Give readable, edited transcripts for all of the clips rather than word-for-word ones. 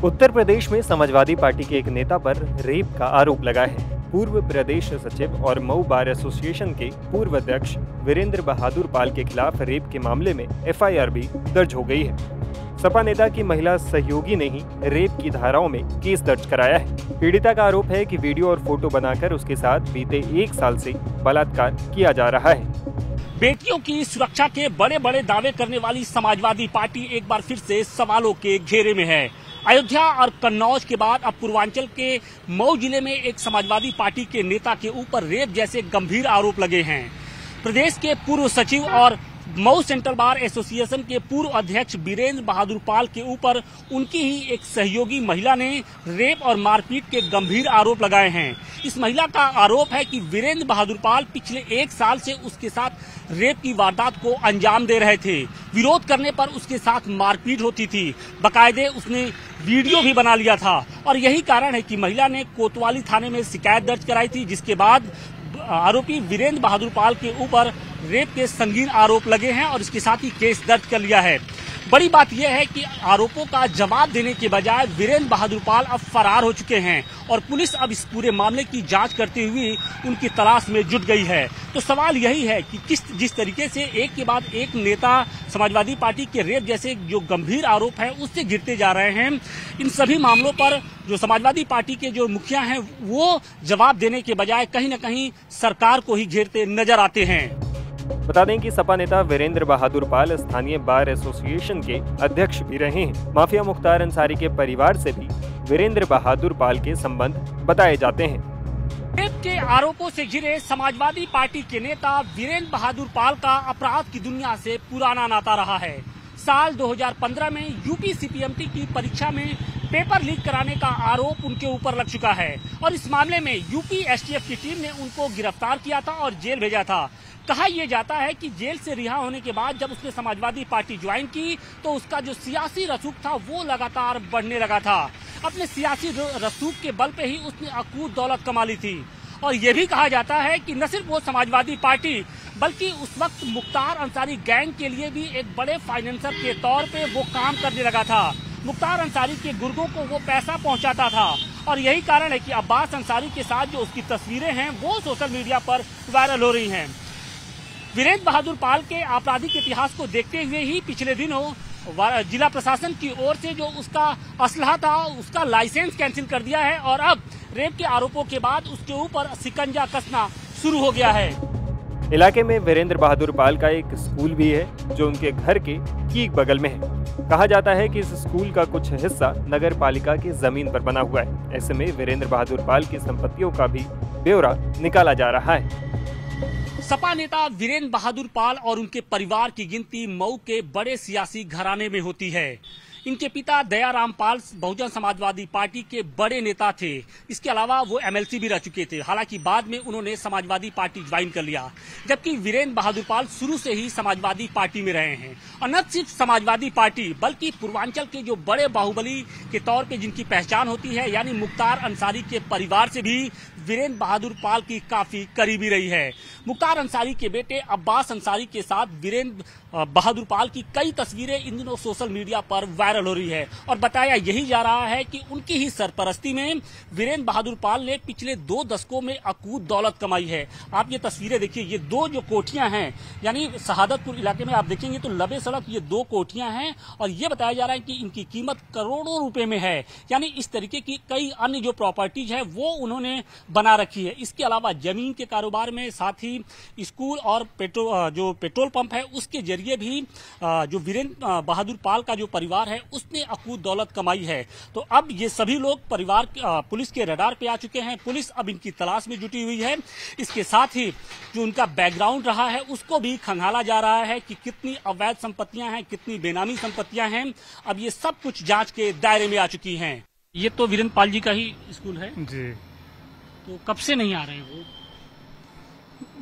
उत्तर प्रदेश में समाजवादी पार्टी के एक नेता पर रेप का आरोप लगा है। पूर्व प्रदेश सचिव और मऊ बार एसोसिएशन के पूर्व अध्यक्ष वीरेंद्र बहादुर पाल के खिलाफ रेप के मामले में एफआईआर भी दर्ज हो गई है। सपा नेता की महिला सहयोगी ने ही रेप की धाराओं में केस दर्ज कराया है। पीड़िता का आरोप है कि वीडियो और फोटो बनाकर उसके साथ बीते 1 साल से बलात्कार किया जा रहा है। बेटियों की सुरक्षा के बड़े बड़े दावे करने वाली समाजवादी पार्टी एक बार फिर से सवालों के घेरे में है। अयोध्या और कन्नौज के बाद अब पूर्वांचल के मऊ जिले में एक समाजवादी पार्टी के नेता के ऊपर रेप जैसे गंभीर आरोप लगे हैं। प्रदेश के पूर्व सचिव और मऊ सेंट्रल बार एसोसिएशन के पूर्व अध्यक्ष वीरेंद्र बहादुर पाल के ऊपर उनकी ही एक सहयोगी महिला ने रेप और मारपीट के गंभीर आरोप लगाए हैं। इस महिला का आरोप है कि वीरेंद्र बहादुर पाल पिछले 1 साल से उसके साथ रेप की वारदात को अंजाम दे रहे थे। विरोध करने पर उसके साथ मारपीट होती थी। बाकायदे उसने वीडियो भी बना लिया था और यही कारण है कि महिला ने कोतवाली थाने में शिकायत दर्ज कराई थी, जिसके बाद आरोपी वीरेंद्र बहादुर पाल के ऊपर रेप के संगीन आरोप लगे हैं और इसके साथ ही केस दर्ज कर लिया है। बड़ी बात यह है कि आरोपों का जवाब देने के बजाय वीरेंद्र बहादुर पाल अब फरार हो चुके हैं और पुलिस अब इस पूरे मामले की जांच करते हुए उनकी तलाश में जुट गई है। तो सवाल यही है कि जिस तरीके से एक के बाद एक नेता समाजवादी पार्टी के रेप जैसे जो गंभीर आरोप है उससे घिरते जा रहे हैं, इन सभी मामलों पर जो समाजवादी पार्टी के जो मुखिया हैं वो जवाब देने के बजाय कहीं न कहीं सरकार को ही घेरते नजर आते हैं। बता दें कि सपा नेता वीरेंद्र बहादुर पाल स्थानीय बार एसोसिएशन के अध्यक्ष भी रहे हैं। माफिया मुख्तार अंसारी के परिवार से भी वीरेंद्र बहादुर पाल के संबंध बताए जाते हैं। रेप के आरोपों से घिरे समाजवादी पार्टी के नेता वीरेंद्र बहादुर पाल का अपराध की दुनिया से पुराना नाता रहा है। साल 2015 में यूपी सीपीएमटी की परीक्षा में पेपर लीक कराने का आरोप उनके ऊपर लग चुका है और इस मामले में यूपी एसटीएफ की टीम ने उनको गिरफ्तार किया था और जेल भेजा था। कहा यह जाता है कि जेल से रिहा होने के बाद जब उसने समाजवादी पार्टी ज्वाइन की तो उसका जो सियासी रसूख था वो लगातार बढ़ने लगा था। अपने सियासी रसूख के बल पे ही उसने अकूत दौलत कमा ली थी और ये भी कहा जाता है कि न सिर्फ वो समाजवादी पार्टी बल्कि उस वक्त मुख्तार अंसारी गैंग के लिए भी एक बड़े फाइनेंसर के तौर पे वो काम करने लगा था। मुख्तार अंसारी के गुर्गों को वो पैसा पहुंचाता था और यही कारण है कि अब्बास अंसारी के साथ जो उसकी तस्वीरें हैं वो सोशल मीडिया पर वायरल हो रही हैं। वीरेंद्र बहादुर पाल के आपराधिक इतिहास को देखते हुए ही पिछले दिनों जिला प्रशासन की ओर से जो उसका असलहा था उसका लाइसेंस कैंसिल कर दिया है और अब रेप के आरोपों के बाद उसके ऊपर शिकंजा कसना शुरू हो गया है। इलाके में वीरेंद्र बहादुर पाल का एक स्कूल भी है जो उनके घर के ठीक बगल में है। कहा जाता है कि इस स्कूल का कुछ हिस्सा नगर पालिका की जमीन पर बना हुआ है। ऐसे में वीरेंद्र बहादुर पाल की संपत्तियों का भी ब्यौरा निकाला जा रहा है। सपा नेता वीरेंद्र बहादुर पाल और उनके परिवार की गिनती मऊ के बड़े सियासी घराने में होती है। इनके पिता दयाराम पाल बहुजन समाजवादी पार्टी के बड़े नेता थे। इसके अलावा वो एमएलसी भी रह चुके थे। हालांकि बाद में उन्होंने समाजवादी पार्टी ज्वाइन कर लिया, जबकि वीरेंद्र बहादुर पाल शुरू से ही समाजवादी पार्टी में रहे हैं और न सिर्फ समाजवादी पार्टी बल्कि पूर्वांचल के जो बड़े बाहुबली के तौर पे जिनकी पहचान होती है यानी मुख्तार अंसारी के परिवार से भी वीरेंद्र बहादुर पाल की काफी करीबी रही है। मुख्तार अंसारी के बेटे अब्बास अंसारी के साथ वीरेंद्र बहादुर पाल की कई तस्वीरें इन दिनों सोशल मीडिया पर वायरल हो रही है और बताया यही जा रहा है कि उनकी ही सरपरस्ती में वीरेंद्र बहादुर पाल ने पिछले 2 दशकों में अकूत दौलत कमाई है। आप ये तस्वीरें देखिए, ये 2 जो कोठियां हैं यानी शहादतपुर इलाके में आप देखेंगे तो लबे सड़क ये 2 कोठियां हैं और ये बताया जा रहा है कि इनकी कीमत करोड़ों रुपए में है। यानी इस तरीके की कई अन्य जो प्रॉपर्टीज है वो उन्होंने बना रखी है। इसके अलावा जमीन के कारोबार में साथ ही स्कूल और पेट्रोल पंप है उसके जरिए भी जो वीरेंद्र बहादुर पाल का जो परिवार है उसने अकूत दौलत कमाई है। तो अब ये सभी लोग परिवार पुलिस के रडार पे आ चुके हैं। पुलिस अब इनकी तलाश में जुटी हुई है। इसके साथ ही जो उनका बैकग्राउंड रहा है उसको भी खंगाला जा रहा है कि कितनी अवैध संपत्तियां हैं, कितनी बेनामी संपत्तियां हैं। अब ये सब कुछ जांच के दायरे में आ चुकी हैं। ये तो वीरेंद्र पाल जी का ही स्कूल है जी। तो कब से नहीं आ रहे हैं वो?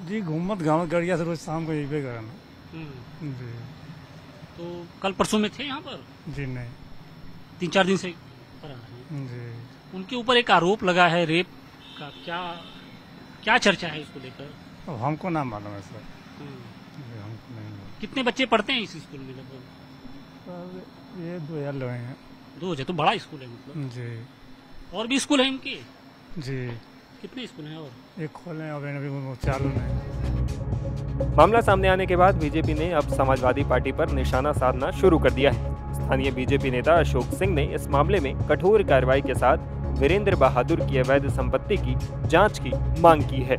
जी घूमत गाँव गड़िया से रोज शाम को यही पे करना जी। तो कल परसों में थे यहाँ पर? जी नहीं, 3-4 दिन से पर आ रहे हैं जी। उनके ऊपर एक आरोप लगा है रेप का, क्या चर्चा है इसको लेकर? अब हमको ना मालूम है सर, हमको नहीं मालूम। कितने बच्चे पढ़ते हैं इस स्कूल में लगभग? ये 2000 लोग हैं। 2000 तो बड़ा स्कूल है मतलब। जी और भी स्कूल है इनके? जी, कितने स्कूल हैं और? एक खोले हैं, अभी वो चालू नहीं। मामला सामने आने के बाद बीजेपी ने अब समाजवादी पार्टी पर निशाना साधना शुरू कर दिया है। स्थानीय बीजेपी नेता अशोक सिंह ने इस मामले में कठोर कार्रवाई के साथ वीरेंद्र बहादुर की अवैध संपत्ति की जांच की मांग की है।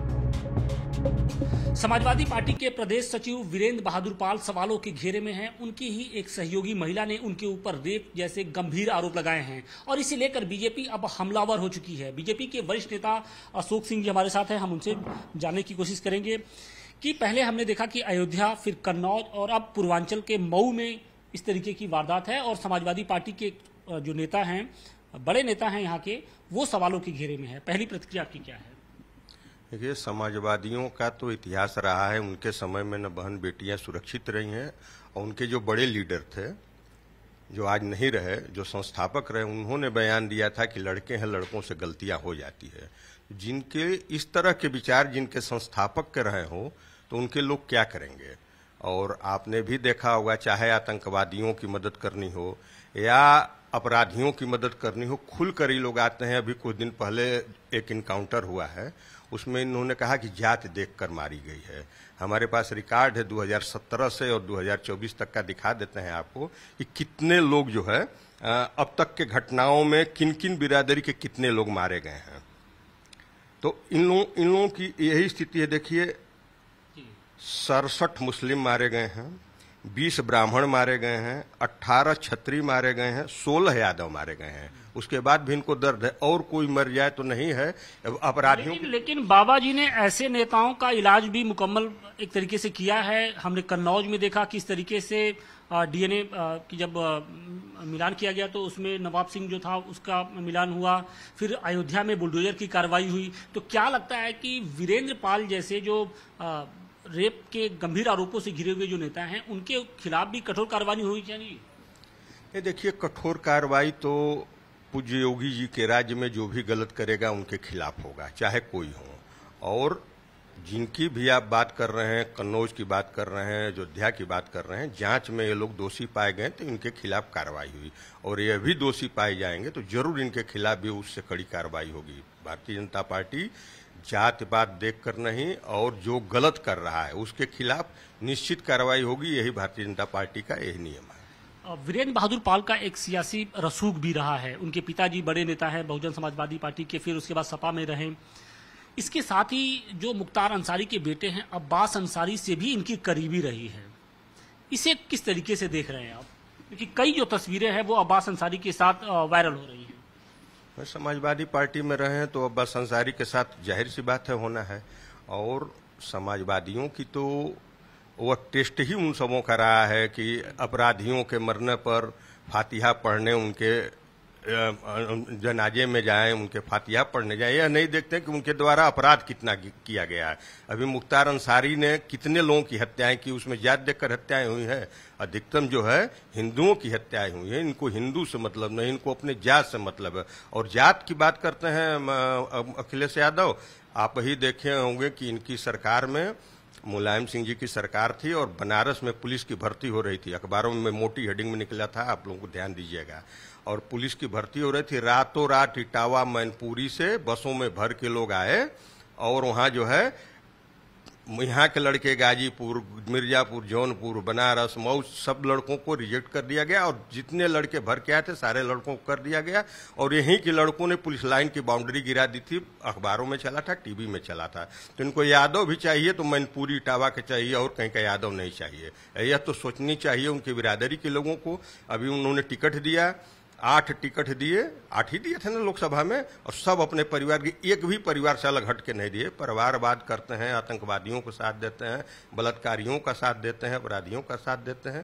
समाजवादी पार्टी के प्रदेश सचिव वीरेंद्र बहादुर पाल सवालों के घेरे में हैं। उनकी ही एक सहयोगी महिला ने उनके ऊपर रेप जैसे गंभीर आरोप लगाए हैं और इसे लेकर बीजेपी अब हमलावर हो चुकी है। बीजेपी के वरिष्ठ नेता अशोक सिंह जी हमारे साथ हैं, हम उनसे जानने की कोशिश करेंगे कि पहले हमने देखा कि अयोध्या, फिर कन्नौज और अब पूर्वांचल के मऊ में इस तरीके की वारदात है और समाजवादी पार्टी के जो नेता हैं, बड़े नेता हैं यहाँ के, वो सवालों के घेरे में है। पहली प्रतिक्रिया आपकी क्या है? देखिए, समाजवादियों का तो इतिहास रहा है, उनके समय में न बहन बेटियां सुरक्षित रही हैं और उनके जो बड़े लीडर थे, जो आज नहीं रहे, जो संस्थापक रहे, उन्होंने बयान दिया था कि लड़के हैं, लड़कों से गलतियां हो जाती है। जिनके इस तरह के विचार जिनके संस्थापक के रहे हो तो उनके लोग क्या करेंगे? और आपने भी देखा होगा, चाहे आतंकवादियों की मदद करनी हो या अपराधियों की मदद करनी हो, खुलकर ही लोग आते हैं। अभी कुछ दिन पहले एक इनकाउंटर हुआ है, उसमें इन्होंने कहा कि जात देखकर मारी गई है। हमारे पास रिकॉर्ड है 2017 से और 2024 तक का, दिखा देते हैं आपको कि कितने लोग जो है अब तक के घटनाओं में किन किन बिरादरी के कितने लोग मारे गए हैं। तो इन लोगों की यही स्थिति है। देखिए, 67 मुस्लिम मारे गए हैं, 20 ब्राह्मण मारे गए हैं, 18 छत्री मारे गए हैं, 16 यादव मारे गए हैं। उसके बाद भी इनको दर्द है, और कोई मर जाए तो नहीं है अपराधियों। लेकिन बाबा जी ने ऐसे नेताओं का इलाज भी मुकम्मल एक तरीके से किया है। हमने कन्नौज में देखा किस तरीके से डीएनए की जब मिलान किया गया तो उसमें नवाब सिंह जो था उसका मिलान हुआ। फिर अयोध्या में बुलडोजर की कार्रवाई हुई। तो क्या लगता है कि वीरेंद्र पाल जैसे जो रेप के गंभीर आरोपों से घिरे हुए जो नेता हैं, उनके खिलाफ भी कठोर कार्रवाई होनी चाहिए? ये देखिए, कठोर कार्रवाई तो पूज्य योगी जी के राज्य में जो भी गलत करेगा उनके खिलाफ होगा, चाहे कोई हो। और जिनकी भी आप बात कर रहे हैं, कन्नौज की बात कर रहे हैं, अयोध्या की बात कर रहे हैं, जांच में ये लोग दोषी पाए गए तो इनके खिलाफ कार्रवाई हुई और ये भी दोषी पाए जाएंगे तो जरूर इनके खिलाफ भी उससे कड़ी कार्रवाई होगी। भारतीय जनता पार्टी जात पात देखकर नहीं, और जो गलत कर रहा है उसके खिलाफ निश्चित कार्रवाई होगी। यही भारतीय जनता पार्टी का यही नियम है। वीरेंद्र बहादुर पाल का एक सियासी रसूख भी रहा है। उनके पिताजी बड़े नेता हैं बहुजन समाजवादी पार्टी के, फिर उसके बाद सपा में रहे। इसके साथ ही जो मुख्तार अंसारी के बेटे हैं अब्बास अंसारी से भी इनकी करीबी रही है। इसे किस तरीके से देख रहे हैं आप? क्योंकि कई जो तस्वीरें हैं वो अब्बास अंसारी के साथ वायरल हो रही हैं। समाजवादी पार्टी में रहे हैं तो अब्बास अंसारी के साथ जाहिर सी बात है होना है। और समाजवादियों की तो वो टेस्ट ही उन सबों का रहा है कि अपराधियों के मरने पर फातिहा पढ़ने, उनके जनाजे में जाएं, उनके फातिहा पढ़ने जाएं। यह नहीं देखते कि उनके द्वारा अपराध कितना किया गया है। अभी मुख्तार अंसारी ने कितने लोगों की हत्याएं की, उसमें जात देखकर हत्याएं हुई हैं। अधिकतम जो है हिंदुओं की हत्याएं हुई हैं। इनको हिंदू से मतलब नहीं, इनको अपने जात से मतलब है। और जात की बात करते हैं अखिलेश यादव, आप ही देखे होंगे कि इनकी सरकार में मुलायम सिंह जी की सरकार थी और बनारस में पुलिस की भर्ती हो रही थी। अखबारों में मोटी हेडिंग में निकला था, आप लोगों को ध्यान दीजिएगा। और पुलिस की भर्ती हो रही थी, रातों रात इटावा मैनपुरी से बसों में भर के लोग आए और वहां जो है यहाँ के लड़के गाजीपुर, मिर्जापुर, जौनपुर, बनारस, मऊ, सब लड़कों को रिजेक्ट कर दिया गया और जितने लड़के भर के आए थे सारे लड़कों को कर दिया गया। और यहीं के लड़कों ने पुलिस लाइन की बाउंड्री गिरा दी थी। अखबारों में चला था, टीवी में चला था। तो इनको यादव भी चाहिए तो मैनपुरी इटावा के चाहिए और कहीं का यादव नहीं चाहिए। यह तो सोचनी चाहिए उनकी बिरादरी के लोगों को। अभी उन्होंने टिकट दिया, 8 टिकट दिए, 8 ही दिए थे ना लोकसभा में, और सब अपने परिवार के, एक भी परिवार से अलग हट के नहीं दिए। परिवारवाद करते हैं, आतंकवादियों को साथ देते हैं, बलात्कारियों का साथ देते हैं, अपराधियों का साथ देते हैं।